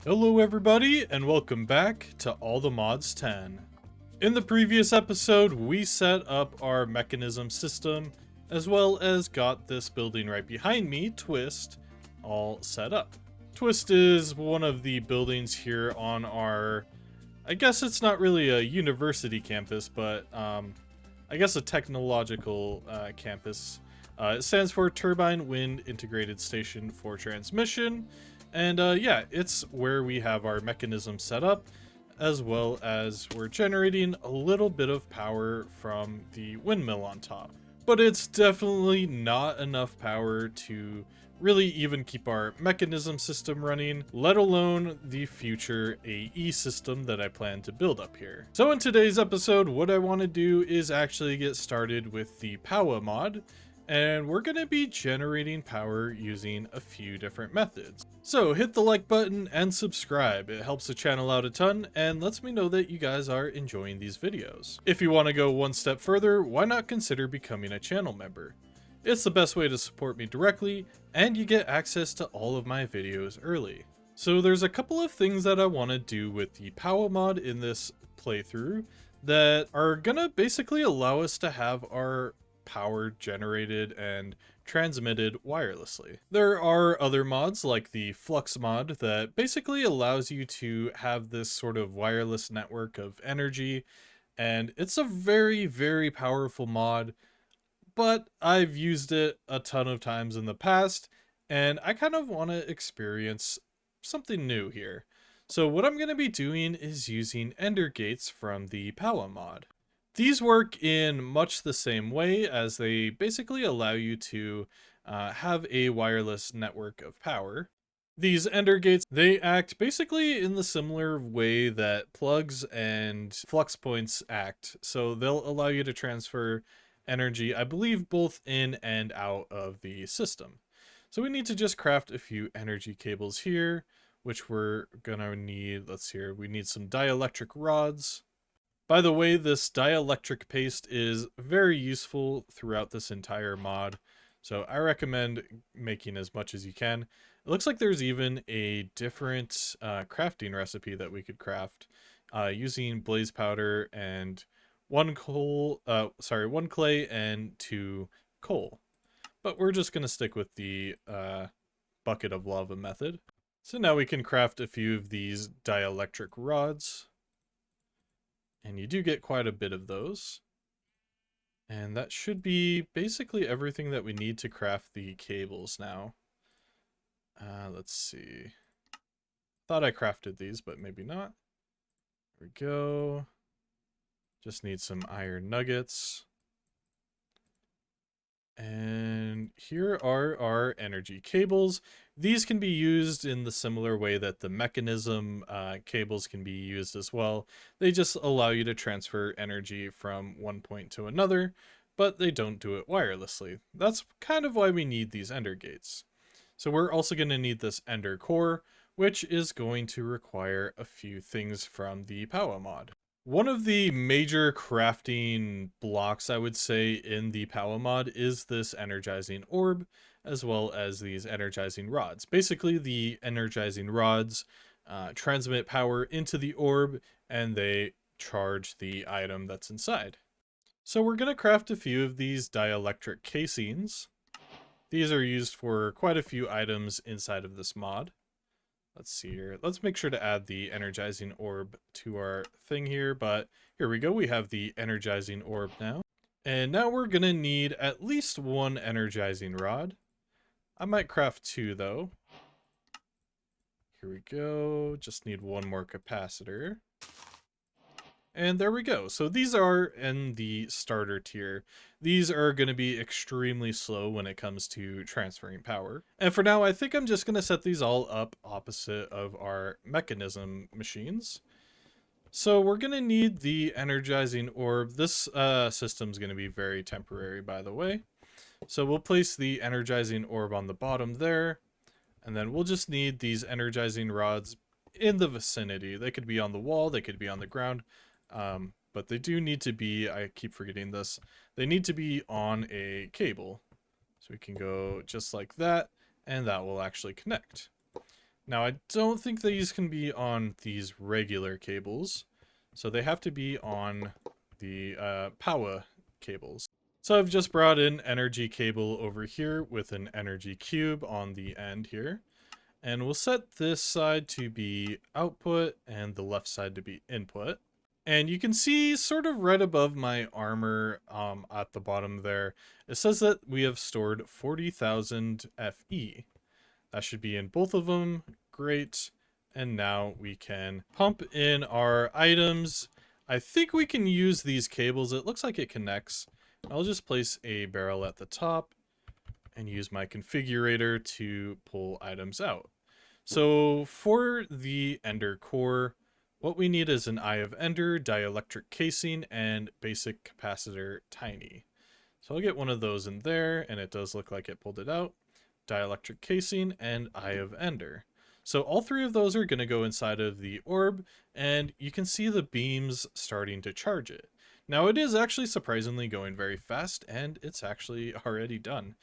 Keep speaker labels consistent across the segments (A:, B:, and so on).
A: Hello everybody, and welcome back to All the Mods 10. In the previous episode, we set up our mechanism system, as well as got this building right behind me, Twist, all set up. Twist is one of the buildings here on our, I guess it's not really a university campus, but I guess a technological campus. It stands for Turbine Wind Integrated Station for Transmission. And yeah, it's where we have our mechanism set up, as well as we're generating a little bit of power from the windmill on top. But it's definitely not enough power to really even keep our mechanism system running, let alone the future AE system that I plan to build up here. So in today's episode, what I want to do is actually get started with the Powah mod, and we're going to be generating power using a few different methods. So hit the like button and subscribe. It helps the channel out a ton and lets me know that you guys are enjoying these videos. If you want to go one step further, why not consider becoming a channel member? It's the best way to support me directly, and you get access to all of my videos early. So there's a couple of things that I want to do with the Powah mod in this playthrough that are gonna basically allow us to have our power generated and transmitted wirelessly. There are other mods like the Flux mod that basically allows you to have this sort of wireless network of energy, and it's a very, very powerful mod, but I've used it a ton of times in the past, and I kind of want to experience something new here. So what I'm going to be doing is using Ender Gates from the Powah mod. These work in much the same way, as they basically allow you to have a wireless network of power. These Ender Gates, they act basically in the similar way that plugs and flux points act. So they'll allow you to transfer energy, I believe, both in and out of the system. So we need to just craft a few energy cables here, which we're gonna need. Let's see here, we need some dielectric rods. By the way, this dielectric paste is very useful throughout this entire mod, so I recommend making as much as you can. It looks like there's even a different crafting recipe that we could craft using blaze powder and one clay and 2 coal. But we're just gonna stick with the bucket of lava method. So now we can craft a few of these dielectric rods. And you do get quite a bit of those. And that should be basically everything that we need to craft the cables now. Let's see. Thought I crafted these, but maybe not. There we go. Just need some iron nuggets. And here are our energy cables. These can be used in the similar way that the mechanism cables can be used as well. They just allow you to transfer energy from one point to another, but they don't do it wirelessly. That's kind of why we need these ender gates. So we're also going to need this ender core, which is going to require a few things from the Powah mod. One of the major crafting blocks, I would say, in the Powah mod is this energizing orb, as well as these energizing rods. Basically, the energizing rods transmit power into the orb, and they charge the item that's inside. So we're going to craft a few of these dielectric casings. These are used for quite a few items inside of this mod. Let's see here. Let's make sure to add the energizing orb to our thing here, but here we go. We have the energizing orb now. And now we're going to need at least 1 energizing rod. I might craft 2 though. Here we go. Just need 1 more capacitor. And there we go. So these are in the starter tier. These are going to be extremely slow when it comes to transferring power. And for now, I think I'm just going to set these all up opposite of our mechanism machines. So we're going to need the energizing orb. This system is going to be very temporary, by the way. So we'll place the energizing orb on the bottom there. And then we'll just need these energizing rods in the vicinity. They could be on the wall, they could be on the ground. But they do need to be, I keep forgetting this, they need to be on a cable. So we can go just like that, and that will actually connect. Now, I don't think these can be on these regular cables, so they have to be on the Powah cables. So I've just brought in energy cable over here with an energy cube on the end here. And we'll set this side to be output and the left side to be input. And you can see sort of right above my armor at the bottom there, it says that we have stored 40,000 FE. That should be in both of them. Great. And now we can pump in our items. I think we can use these cables. It looks like it connects. I'll just place a barrel at the top and use my configurator to pull items out. So for the Ender core, what we need is an Eye of Ender, dielectric casing, and basic capacitor tiny. So I'll get one of those in there, and it does look like it pulled it out. Dielectric casing and Eye of Ender. So all three of those are going to go inside of the orb, and you can see the beams starting to charge it. Now it is actually surprisingly going very fast, and it's actually already done.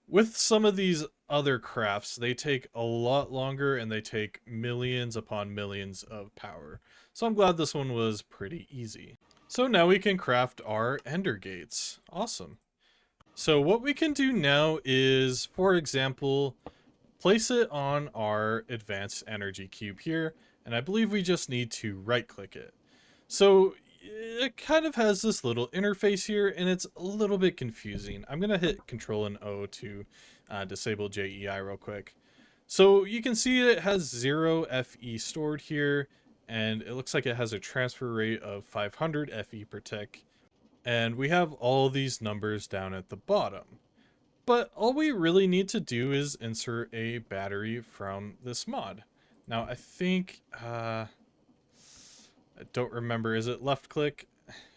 A: With some of these other crafts, they take a lot longer and they take millions upon millions of power. So I'm glad this one was pretty easy. So now we can craft our ender gates. Awesome. So what we can do now is, for example, place it on our advanced energy cube here. And I believe we just need to right click it. So it kind of has this little interface here, and it's a little bit confusing. I'm going to hit Control and O to disable JEI real quick. So you can see it has 0 FE stored here, and it looks like it has a transfer rate of 500 FE per tick. And we have all these numbers down at the bottom. But all we really need to do is insert a battery from this mod. Now I think... I don't remember. Is it left click?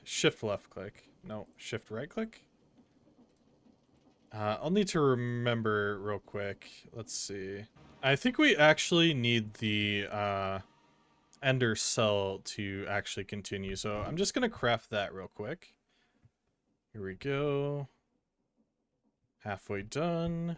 A: Shift left click. No, shift right click? I'll need to remember real quick. Let's see. I think we actually need the ender cell to actually continue. So I'm just going to craft that real quick. Here we go. Halfway done.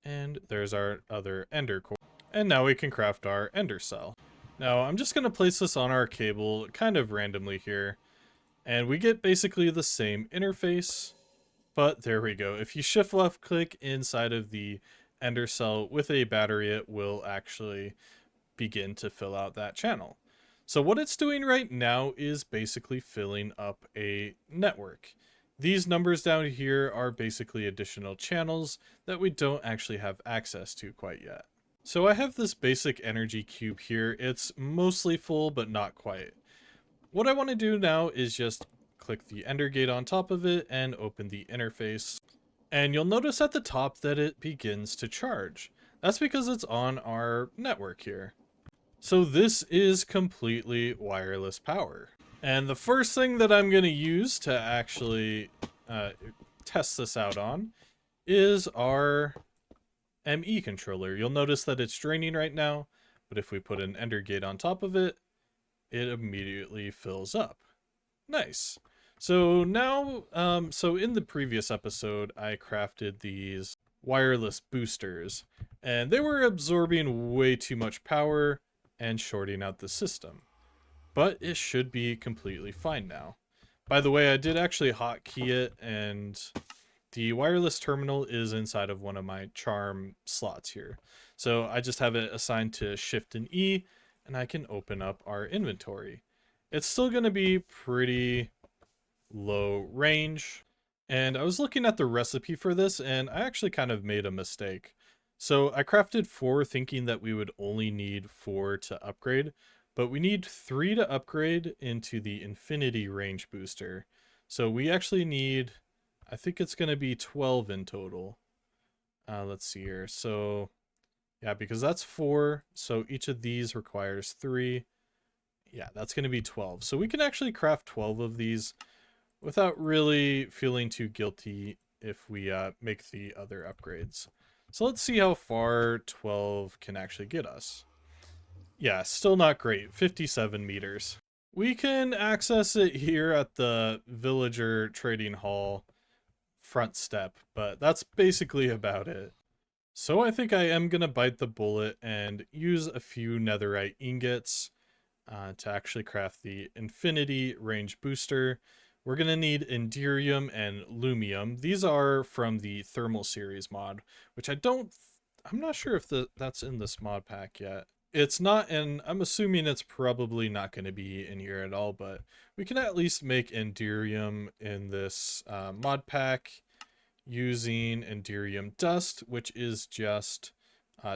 A: And there's our other ender core. And now we can craft our ender cell. Now, I'm just going to place this on our cable kind of randomly here, and we get basically the same interface, but there we go. If you shift left click inside of the ender cell with a battery, it will actually begin to fill out that channel. So what it's doing right now is basically filling up a network. These numbers down here are basically additional channels that we don't actually have access to quite yet. So I have this basic energy cube here. It's mostly full, but not quite. What I want to do now is just click the ender gate on top of it and open the interface. And you'll notice at the top that it begins to charge. That's because it's on our network here. So this is completely wireless power. And the first thing that I'm going to use to actually test this out on is our ME controller. You'll notice that it's draining right now, but if we put an ender gate on top of it, it immediately fills up. Nice. So now, so in the previous episode, I crafted these wireless boosters, and they were absorbing way too much power and shorting out the system. But it should be completely fine now. By the way, I did actually hotkey it, and the wireless terminal is inside of one of my charm slots here. So I just have it assigned to Shift and E, and I can open up our inventory. It's still going to be pretty low range. And I was looking at the recipe for this, and I actually kind of made a mistake. So I crafted 4 thinking that we would only need 4 to upgrade, but we need 3 to upgrade into the infinity range booster. So we actually need, I think it's going to be 12 in total. Let's see here. So yeah, because that's 4. So each of these requires 3. Yeah, that's going to be 12. So we can actually craft 12 of these without really feeling too guilty if we make the other upgrades. So let's see how far 12 can actually get us. Yeah, still not great. 57 meters. We can access it here at the villager trading hall front step, but that's basically about it. So I think I am gonna bite the bullet and use a few netherite ingots to actually craft the infinity range booster. We're gonna need Enderium and Lumium. These are from the thermal series mod, which I'm not sure if that's in this mod pack yet. It's not, and I'm assuming it's probably not going to be in here at all, but we can at least make Enderium in this mod pack using Enderium Dust, which is just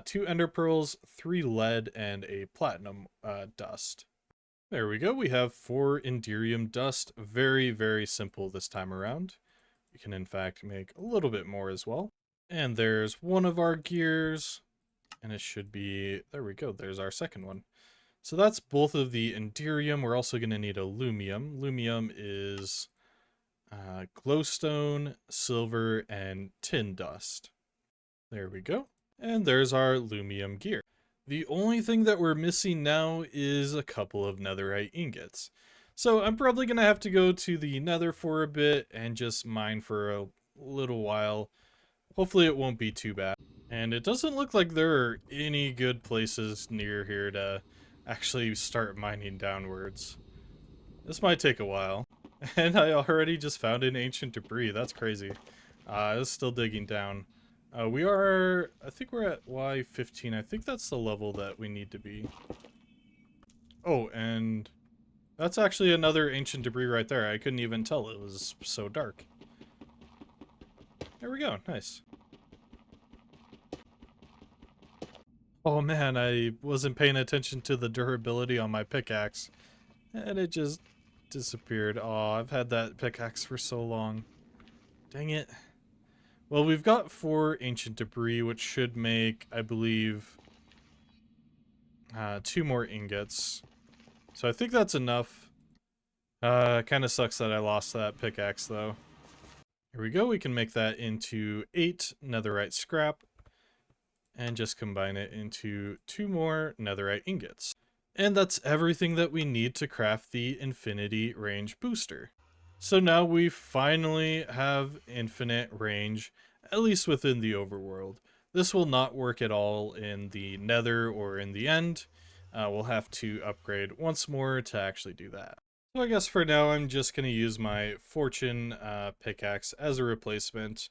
A: 2 Ender Pearls, 3 lead, and a Platinum Dust. There we go. We have 4 Enderium Dust. Very, very simple this time around. We can in fact make a little bit more as well. And there's one of our gears. And it should be, there we go, there's our second one. So that's both of the Enderium. We're also going to need a Lumium. Lumium is glowstone, silver, and tin dust. There we go. And there's our Lumium gear. The only thing that we're missing now is a couple of netherite ingots. So I'm probably going to have to go to the nether for a bit and just mine for a little while. Hopefully it won't be too bad. And it doesn't look like there are any good places near here to actually start mining downwards. This might take a while. And I already just found an ancient debris. That's crazy. I was still digging down. I think we're at Y15. I think that's the level that we need to be. Oh, and that's actually another ancient debris right there. I couldn't even tell. It was so dark. There we go. Nice. Oh man, I wasn't paying attention to the durability on my pickaxe. And it just disappeared. Oh, I've had that pickaxe for so long. Dang it. Well, we've got 4 ancient debris, which should make, I believe, 2 more ingots. So I think that's enough. Kind of sucks that I lost that pickaxe, though. Here we go. We can make that into 8 netherite scrap. And just combine it into 2 more netherite ingots. And that's everything that we need to craft the infinity range booster. So now we finally have infinite range, at least within the overworld. This will not work at all in the nether or in the end. We'll have to upgrade once more to actually do that. So I guess for now I'm just going to use my fortune pickaxe as a replacement.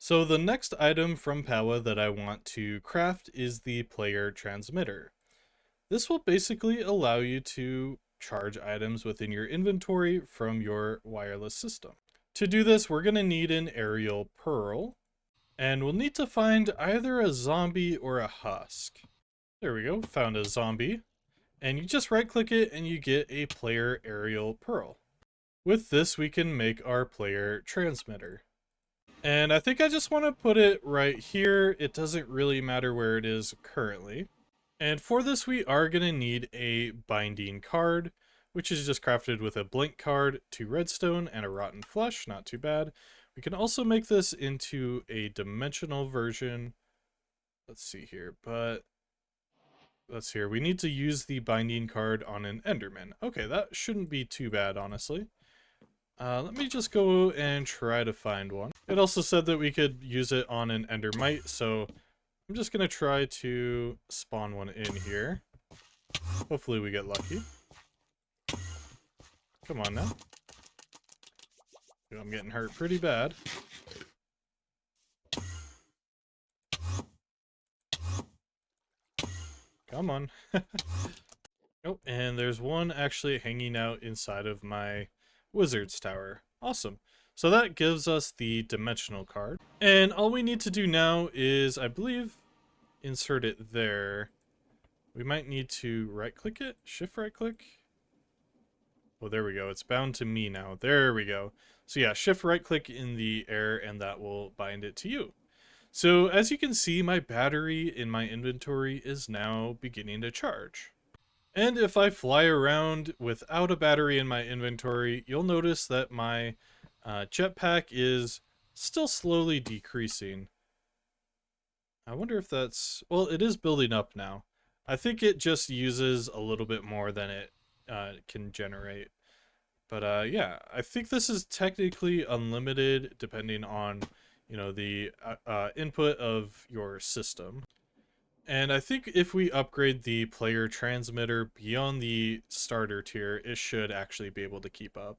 A: So the next item from Powah that I want to craft is the player transmitter. This will basically allow you to charge items within your inventory from your wireless system. To do this, we're going to need an aerial pearl, and we'll need to find either a zombie or a husk. There we go, found a zombie, and you just right click it and you get a player aerial pearl. With this, we can make our player transmitter. And I think I just want to put it right here. It doesn't really matter where it is currently. And for this, we are going to need a binding card, which is just crafted with a blank card, 2 redstone, and a rotten flesh. Not too bad. We can also make this into a dimensional version. Let's see here, but let's hear. We need to use the binding card on an Enderman. Okay, that shouldn't be too bad, honestly. Let me just go and try to find one. It also said that we could use it on an Endermite, so I'm just going to try to spawn one in here. Hopefully we get lucky. Come on now. I'm getting hurt pretty bad. Come on. Oh, and there's one actually hanging out inside of my wizard's tower. Awesome. So that gives us the dimensional card. And all we need to do now is, I believe, insert it there. We might need to right click it, shift right click. Oh, there we go. It's bound to me now. There we go. So yeah, shift right click in the air and that will bind it to you. So as you can see, my battery in my inventory is now beginning to charge. And if I fly around without a battery in my inventory, you'll notice that my jetpack is still slowly decreasing. I wonder if that's... well, it is building up now. I think it just uses a little bit more than it can generate. But yeah, I think this is technically unlimited depending on the input of your system. And I think if we upgrade the player transmitter beyond the starter tier, it should actually be able to keep up,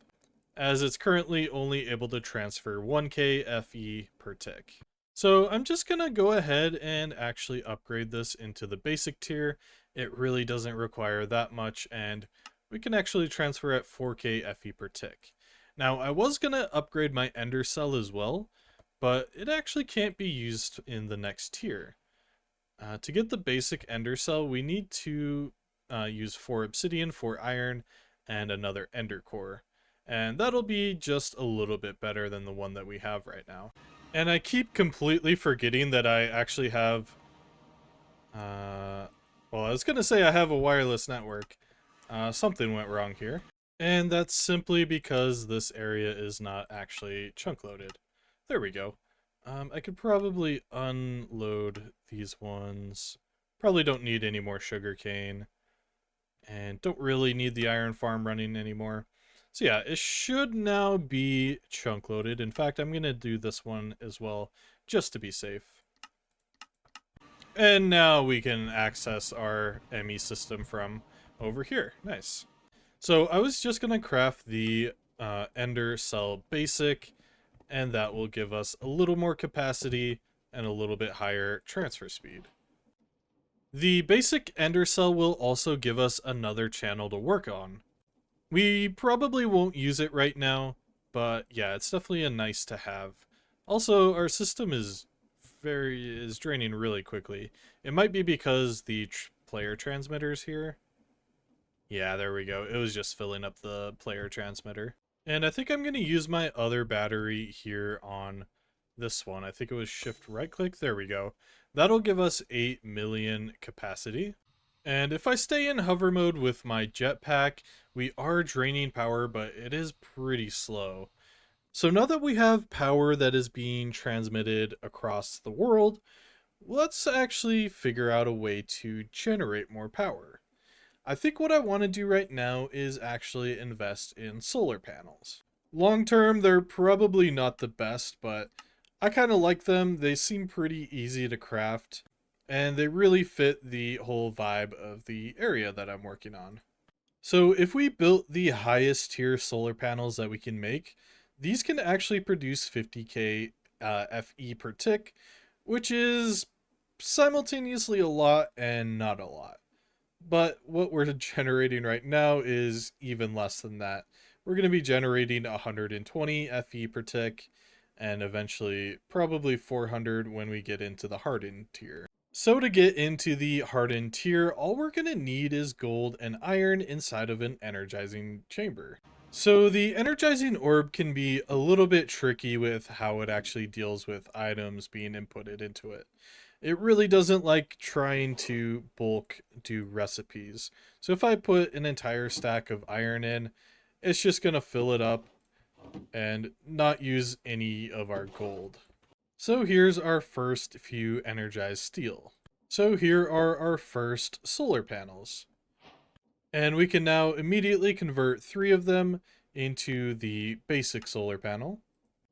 A: as it's currently only able to transfer 1K FE per tick. So I'm just gonna go ahead and actually upgrade this into the basic tier. It really doesn't require that much, and we can actually transfer at 4K FE per tick. Now, I was gonna upgrade my ender cell as well, but it actually can't be used in the next tier. To get the basic ender cell, we need to use 4 obsidian, 4 iron, and another ender core. And that'll be just a little bit better than the one that we have right now. And I keep completely forgetting that I actually have... well, I was going to say I have a wireless network. Something went wrong here. And that's simply because this area is not actually chunk loaded. There we go. I could probably unload these ones. Probably don't need any more sugarcane. And don't really need the iron farm running anymore. So yeah, it should now be chunk loaded. In fact, I'm going to do this one as well, just to be safe. And now we can access our ME system from over here. Nice. So I was just going to craft the Ender Cell Basic, and that will give us a little more capacity and a little bit higher transfer speed. The basic Ender Cell will also give us another channel to work on. We probably won't use it right now, but yeah, it's definitely a nice to have. Also, our system is draining really quickly. It might be because the player transmitter's here. Yeah, there we go. It was just filling up the player transmitter. And I think I'm going to use my other battery here on this one. I think it was shift right click. There we go. That'll give us 8 million capacity. And if I stay in hover mode with my jetpack, we are draining power, but it is pretty slow. So now that we have power that is being transmitted across the world, let's actually figure out a way to generate more power. I think what I want to do right now is actually invest in solar panels. Long term, they're probably not the best, but I kind of like them. They seem pretty easy to craft, and they really fit the whole vibe of the area that I'm working on. So if we built the highest tier solar panels that we can make, these can actually produce 50k FE per tick, which is simultaneously a lot and not a lot. But what we're generating right now is even less than that. We're going to be generating 120 FE per tick, and eventually probably 400 when we get into the hardened tier. So to get into the hardened tier, all we're going to need is gold and iron inside of an energizing chamber. So the energizing orb can be a little bit tricky with how it actually deals with items being inputted into it. It really doesn't like trying to bulk do recipes. So if I put an entire stack of iron in, it's just going to fill it up and not use any of our gold. So here's our first few energized steel. So here are our first solar panels. And we can now immediately convert 3 of them into the basic solar panel.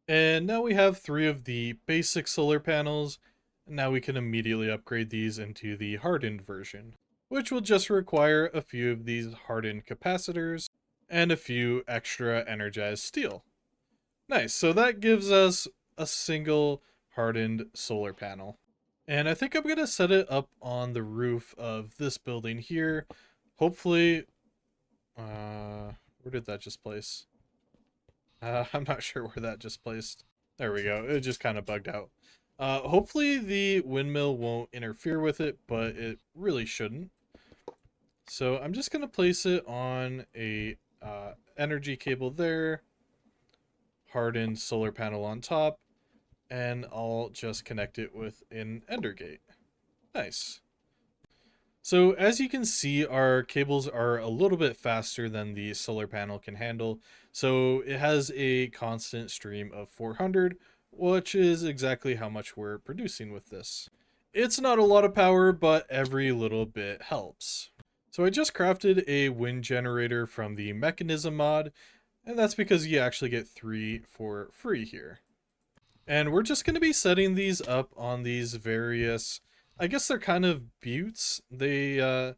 A: And now we have 3 of the basic solar panels. Now we can immediately upgrade these into the hardened version, which will just require a few of these hardened capacitors and a few extra energized steel. Nice, so that gives us a single hardened solar panel. And I think I'm going to set it up on the roof of this building here. Hopefully, where did that just place? I'm not sure where that just placed. There we go, it just kind of bugged out. Hopefully the windmill won't interfere with it, but it really shouldn't. So I'm just going to place it on a energy cable there, hardened solar panel on top, and I'll just connect it with an ender gate. Nice. So as you can see, our cables are a little bit faster than the solar panel can handle. So it has a constant stream of 400, which is exactly how much we're producing with this. It's not a lot of power, but every little bit helps. So I just crafted a wind generator from the mechanism mod, and that's because you actually get 3 for free here. And we're just going to be setting these up on these various, I guess they're kind of buttes. They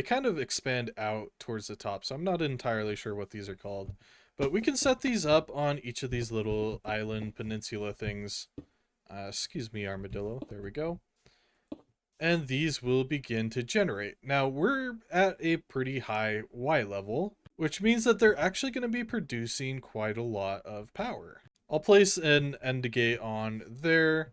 A: kind of expand out towards the top, so I'm not entirely sure what these are called. But we can set these up on each of these little island peninsula things. Excuse me, armadillo. There we go. And these will begin to generate. Now, we're at a pretty high Y level, which means that they're actually going to be producing quite a lot of power. I'll place an end gate on there,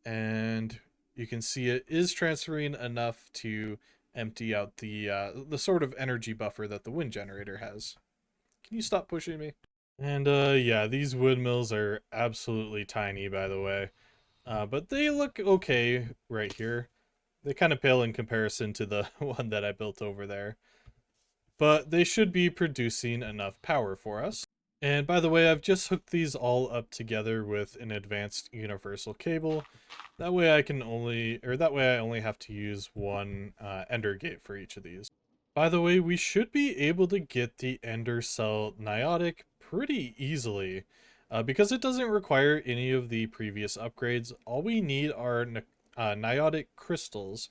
A: and you can see it is transferring enough to empty out the sort of energy buffer that the wind generator has. Can you stop pushing me? And yeah, these windmills are absolutely tiny, by the way, but they look okay right here. They kind of pale in comparison to the one that I built over there, but they should be producing enough power for us. And by the way, I've just hooked these all up together with an advanced universal cable. That way I only have to use one ender gate for each of these. By the way, we should be able to get the ender cell niotic pretty easily because it doesn't require any of the previous upgrades. All we need are niotic crystals,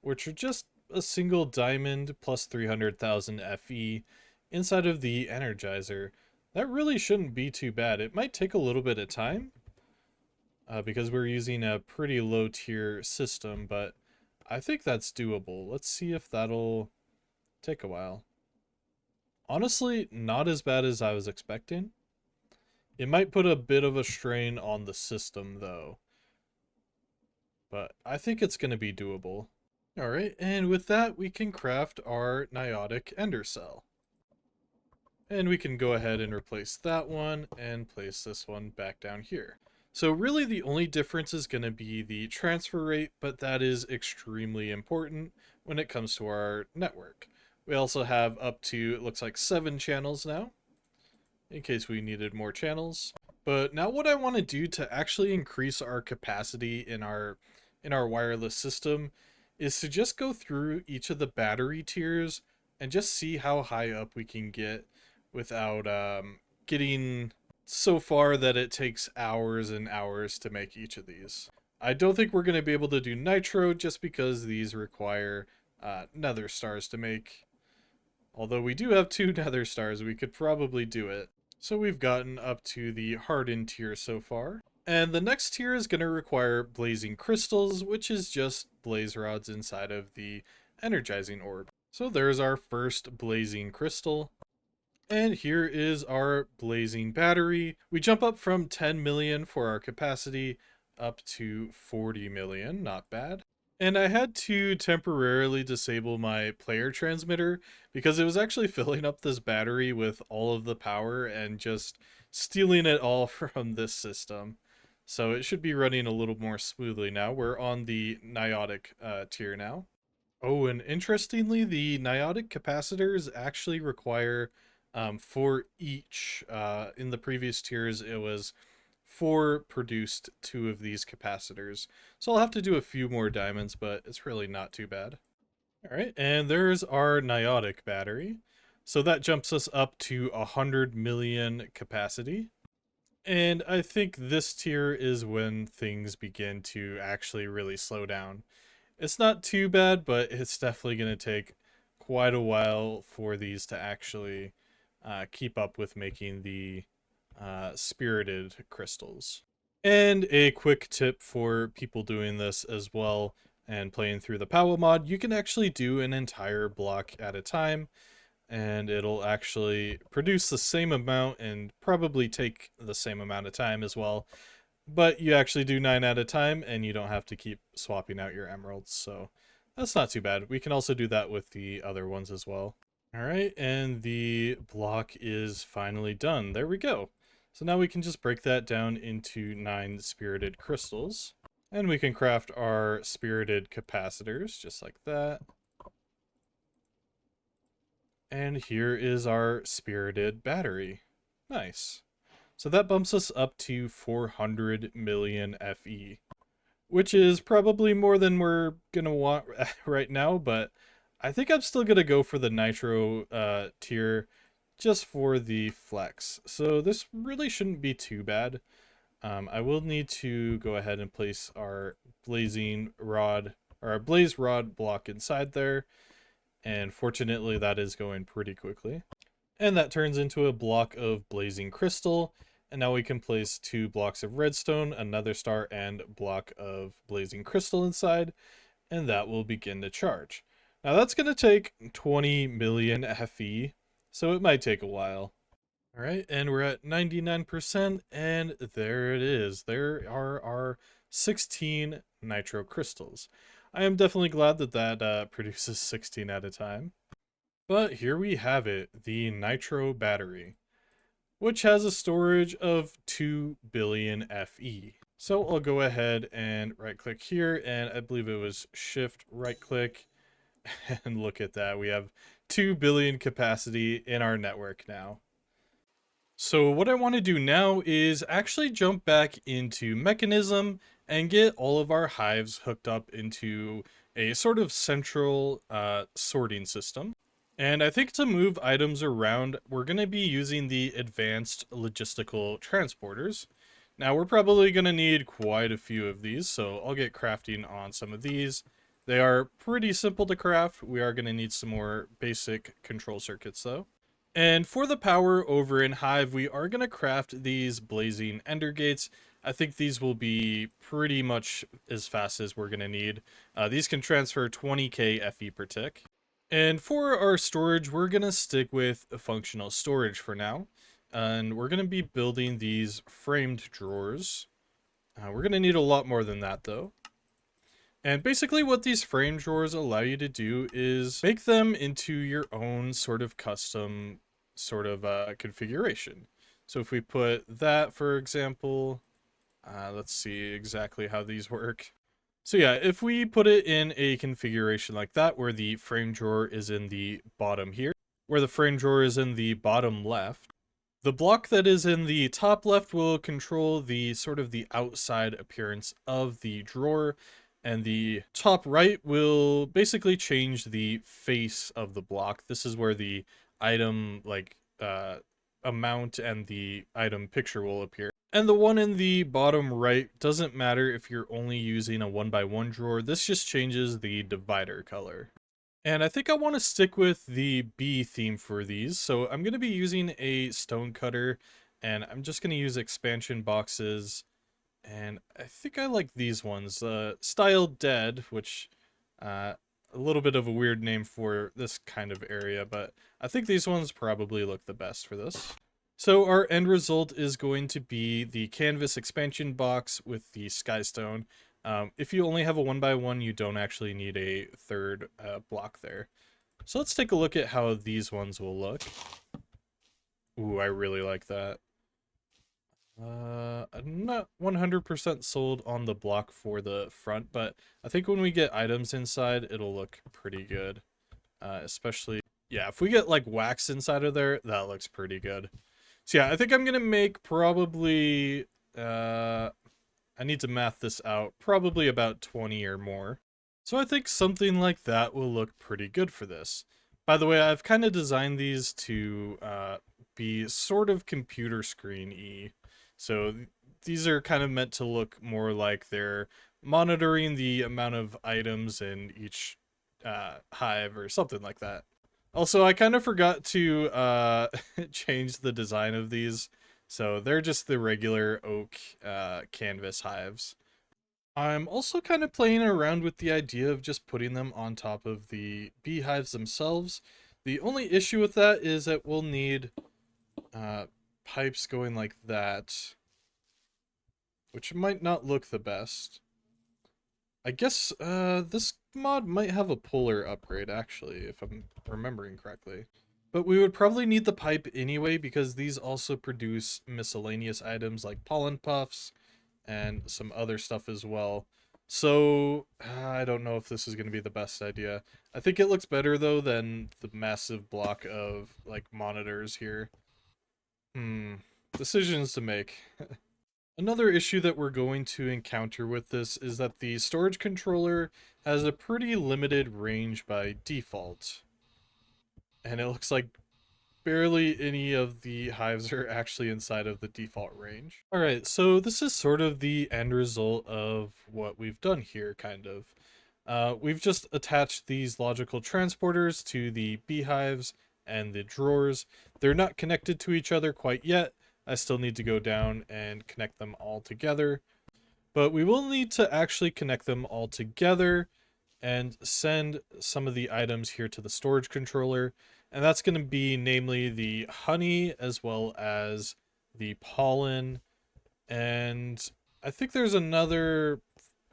A: which are just a single diamond plus 300,000 FE inside of the energizer. That really shouldn't be too bad. It might take a little bit of time because we're using a pretty low tier system, but I think that's doable. Let's see if that'll take a while. Honestly, not as bad as I was expecting. It might put a bit of a strain on the system though, but I think it's going to be doable. Alright, and with that we can craft our niotic ender cell. And we can go ahead and replace that one and place this one back down here. So really the only difference is going to be the transfer rate, but that is extremely important when it comes to our network. We also have up to, it looks like 7 channels now, in case we needed more channels. But now what I want to do to actually increase our capacity in our wireless system is to just go through each of the battery tiers and just see how high up we can get without getting so far that it takes hours and hours to make each of these. I don't think we're going to be able to do nitro just because these require nether stars to make. Although we do have 2 nether stars, we could probably do it. So we've gotten up to the hardened tier so far. And the next tier is going to require blazing crystals, which is just blaze rods inside of the energizing orb. So there's our first blazing crystal. And here is our blazing battery. We jump up from 10 million for our capacity up to 40 million, not bad. And I had to temporarily disable my player transmitter because it was actually filling up this battery with all of the power and just stealing it all from this system. So it should be running a little more smoothly now. We're on the niotic tier now. Oh, and interestingly, the niotic capacitors actually require for each. In the previous tiers, it was 4 produced 2 of these capacitors. So I'll have to do a few more diamonds, but it's really not too bad. All right, and there's our niotic battery. So that jumps us up to 100 million capacity. And I think this tier is when things begin to actually really slow down. It's not too bad, but it's definitely going to take quite a while for these to actually keep up with making the spirited crystals. And a quick tip for people doing this as well and playing through the Powah mod, you can actually do an entire block at a time and it'll actually produce the same amount and probably take the same amount of time as well. But you actually do 9 at a time and you don't have to keep swapping out your emeralds, so that's not too bad. We can also do that with the other ones as well. All right, and the block is finally done. There we go. So now we can just break that down into 9 spirited crystals. And we can craft our spirited capacitors, just like that. And here is our spirited battery. Nice. So that bumps us up to 400 million FE, which is probably more than we're going to want right now, but I think I'm still going to go for the nitro tier just for the flex. So this really shouldn't be too bad. I will need to go ahead and place our blazing rod or our blaze rod block inside there. And fortunately that is going pretty quickly. And that turns into a block of blazing crystal. And now we can place 2 blocks of redstone, another star, and block of blazing crystal inside. And that will begin to charge. Now that's going to take 20 million FE, so it might take a while. All right, and we're at 99%, and there it is. There are our 16 nitro crystals. I am definitely glad that that produces 16 at a time. But here we have it, the nitro battery, which has a storage of 2 billion FE. So I'll go ahead and right click here, and I believe it was shift right click, and look at that. We have 2 billion capacity in our network now. So what I want to do now is actually jump back into Mechanism and get all of our hives hooked up into a sort of central sorting system. And I think to move items around, we're going to be using the advanced logistical transporters. Now we're probably going to need quite a few of these, so I'll get crafting on some of these. They are pretty simple to craft. We are going to need some more basic control circuits though. And for the power over in Hive, we are going to craft these blazing ender gates. I think these will be pretty much as fast as we're going to need. These can transfer 20k FE per tick. And for our storage, we're going to stick with a functional storage for now. And we're going to be building these framed drawers. We're going to need a lot more than that though. And basically what these frame drawers allow you to do is make them into your own sort of custom sort of configuration. So if we put that, for example, let's see exactly how these work. So yeah, if we put it in a configuration like that, where the frame drawer is in the bottom here, where the frame drawer is in the bottom left, the block that is in the top left will control the sort of the outside appearance of the drawer, and the top right will basically change the face of the block. This is where the item amount and the item picture will appear. And the one in the bottom right doesn't matter if you're only using a 1x1 drawer. This just changes the divider color. And I think I want to stick with the bee theme for these. So I'm going to be using a stone cutter, and I'm just going to use expansion boxes. And I think I like these ones. Style Dead, which a little bit of a weird name for this kind of area, but I think these ones probably look the best for this. So our end result is going to be the canvas expansion box with the skystone. If you only have a 1x1, you don't actually need a third block there. So let's take a look at how these ones will look. Ooh, I really like that. I'm not 100% sold on the block for the front, but I think when we get items inside, it'll look pretty good. Especially, yeah, if we get like wax inside of there, that looks pretty good. So yeah, I think I'm gonna make probably, I need to math this out, probably about 20 or more. So I think something like that will look pretty good for this. By the way, I've kind of designed these to be sort of computer screen-y. So these are kind of meant to look more like they're monitoring the amount of items in each hive or something like that. Also, I kind of forgot to change the design of these. So they're just the regular oak canvas hives. I'm also kind of playing around with the idea of just putting them on top of the beehives themselves. The only issue with that is that we'll need pipes going like that, which might not look the best. I guess this mod might have a polar upgrade, actually, if I'm remembering correctly. But we would probably need the pipe anyway, because these also produce miscellaneous items like pollen puffs and some other stuff as well. So I don't know if this is going to be the best idea. I think it looks better though than the massive block of like monitors here. Decisions to make. Another issue that we're going to encounter with this is that the storage controller has a pretty limited range by default. And it looks like barely any of the hives are actually inside of the default range. All right, so this is sort of the end result of what we've done here, kind of. We've just attached these logical transporters to the beehives and the drawers. They're not connected to each other quite yet. I still need to go down and connect them all together. But we will need to actually connect them all together and send some of the items here to the storage controller. And that's going to be namely the honey as well as the pollen. And I think there's another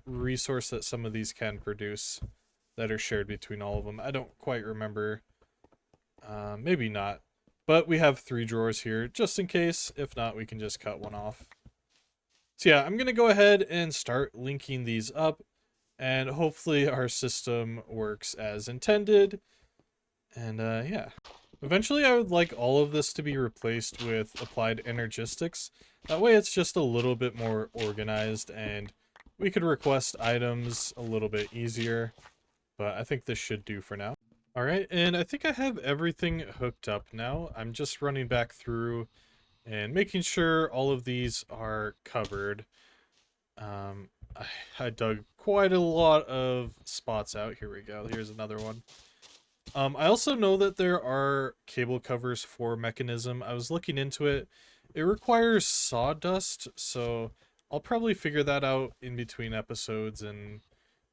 A: resource that some of these can produce that are shared between all of them. I don't quite remember. Maybe not. But we have 3 drawers here just in case. If not, we can just cut one off. So yeah, I'm going to go ahead and start linking these up. And hopefully our system works as intended. And yeah. Eventually I would like all of this to be replaced with applied energistics. That way it's just a little bit more organized and we could request items a little bit easier. But I think this should do for now. Alright, and I think I have everything hooked up now. I'm just running back through and making sure all of these are covered. I dug quite a lot of spots out. Here we go. Here's another one. I also know that there are cable covers for mechanism. I was looking into it. It requires sawdust, so I'll probably figure that out in between episodes and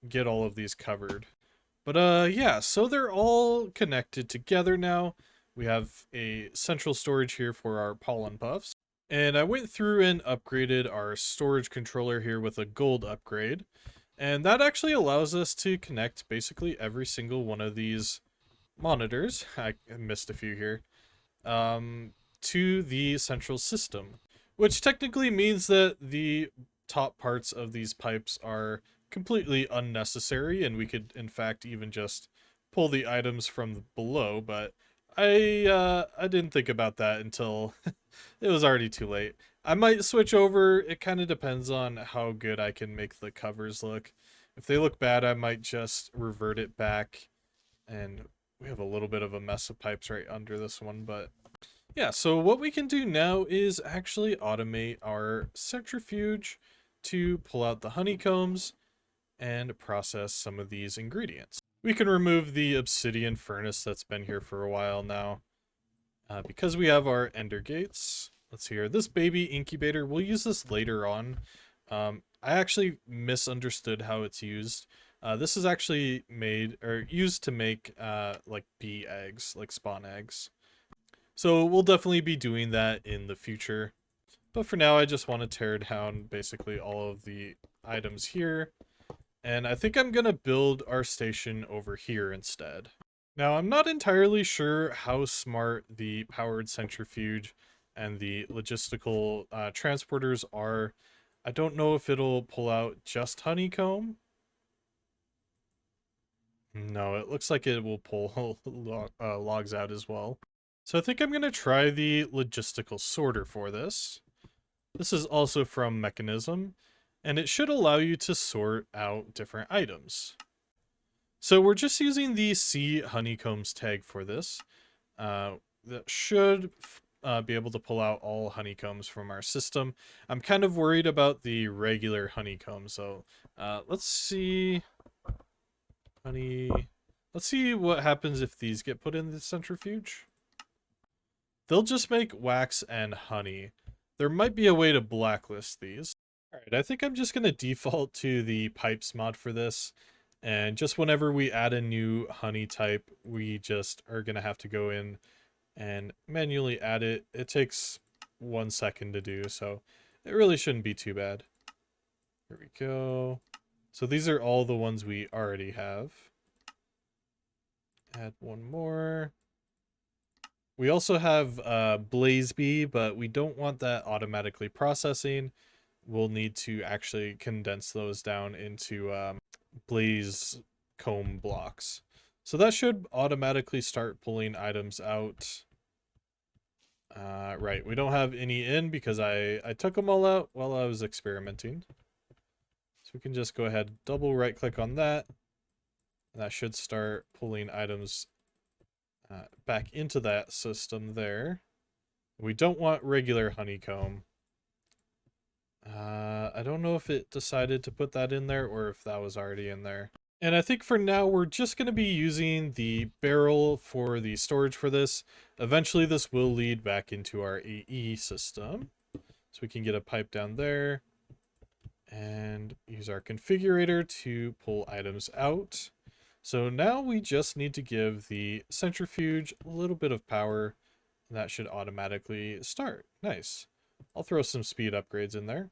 A: get all of these covered. But yeah, so they're all connected together now. We have a central storage here for our pollen puffs. And I went through and upgraded our storage controller here with a gold upgrade. And that actually allows us to connect basically every single one of these monitors, I missed a few here, to the central system. Which technically means that the top parts of these pipes are completely unnecessary, and we could in fact even just pull the items from below, but I didn't think about that until it was already too late. I might switch over. It kind of depends on how good I can make the covers look. If they look bad, I might just revert it back. And we have a little bit of a mess of pipes right under this one, but yeah, so what we can do now is actually automate our centrifuge to pull out the honeycombs and process some of these ingredients. We can remove the obsidian furnace that's been here for a while now. Because we have our ender gates, let's see here, this baby incubator, we'll use this later on. I actually misunderstood how it's used. This is actually made or used to make like bee eggs, like spawn eggs. So we'll definitely be doing that in the future. But for now, I just want to tear down basically all of the items here. And I think I'm going to build our station over here instead. Now, I'm not entirely sure how smart the powered centrifuge and the logistical transporters are. I don't know if it'll pull out just honeycomb. No, it looks like it will pull logs out as well. So I think I'm going to try the logistical sorter for this. This is also from Mechanism, and it should allow you to sort out different items. So we're just using the C honeycombs tag for this. That should be able to pull out all honeycombs from our system. I'm kind of worried about the regular honeycombs, so let's see. Honey. Let's see what happens if these get put in the centrifuge. They'll just make wax and honey. There might be a way to blacklist these. Alright, I think I'm just going to default to the pipes mod for this. And just whenever we add a new honey type, we just are going to have to go in and manually add it. It takes 1 second to do, so it really shouldn't be too bad. Here we go. So these are all the ones we already have. Add one more. We also have Plxgue, but we don't want that automatically processing. We'll need to actually condense those down into Blaze comb blocks. So that should automatically start pulling items out. Right, we don't have any in because I took them all out while I was experimenting. So we can just go ahead, double right click on that. And that should start pulling items back into that system there. We don't want regular honeycomb. I don't know if it decided to put that in there or if that was already in there. And I think for now, we're just going to be using the barrel for the storage for this. Eventually, this will lead back into our AE system. So we can get a pipe down there and use our configurator to pull items out. So now we just need to give the centrifuge a little bit of power. And that should automatically start. Nice. I'll throw some speed upgrades in there.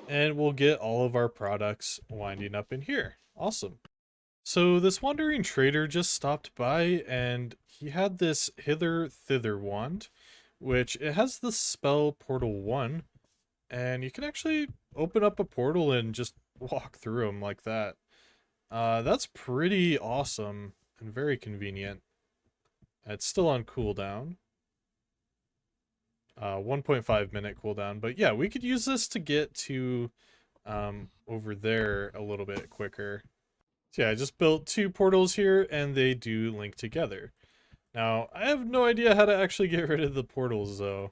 A: And we'll get all of our products winding up in here. Awesome. So this wandering trader just stopped by and he had this hither thither wand, which it has the spell portal 1. And you can actually open up a portal and just walk through them like that. That's pretty awesome and very convenient. It's still on cooldown. 1.5 minute cooldown, but yeah, we could use this to get to over there a little bit quicker. So yeah, I just built 2 portals here and they do link together. Now, I have no idea how to actually get rid of the portals though.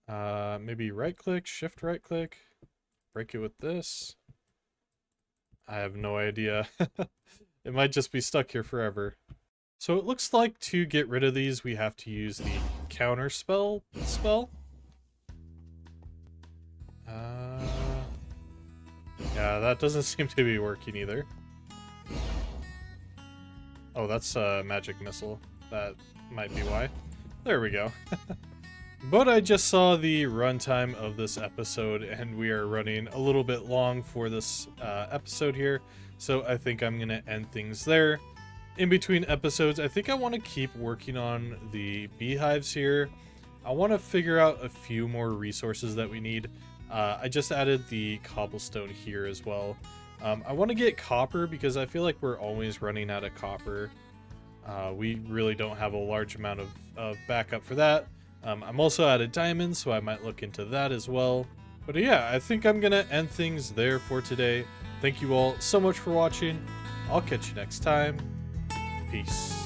A: Maybe right click, shift right click, break it with this. I have no idea. It might just be stuck here forever. So it looks like to get rid of these, we have to use the counter spell. Yeah, that doesn't seem to be working either. Oh, that's a magic missile. That might be why. There we go. But I just saw the runtime of this episode, and we are running a little bit long for this episode here. So I think I'm going to end things there. In between episodes, I think I want to keep working on the beehives here. I want to figure out a few more resources that we need. I just added the cobblestone here as well. I want to get copper because I feel like we're always running out of copper. We really don't have a large amount of backup for that. I'm also out of diamonds, so I might look into that as well. But yeah, I think I'm going to end things there for today. Thank you all so much for watching. I'll catch you next time. Peace.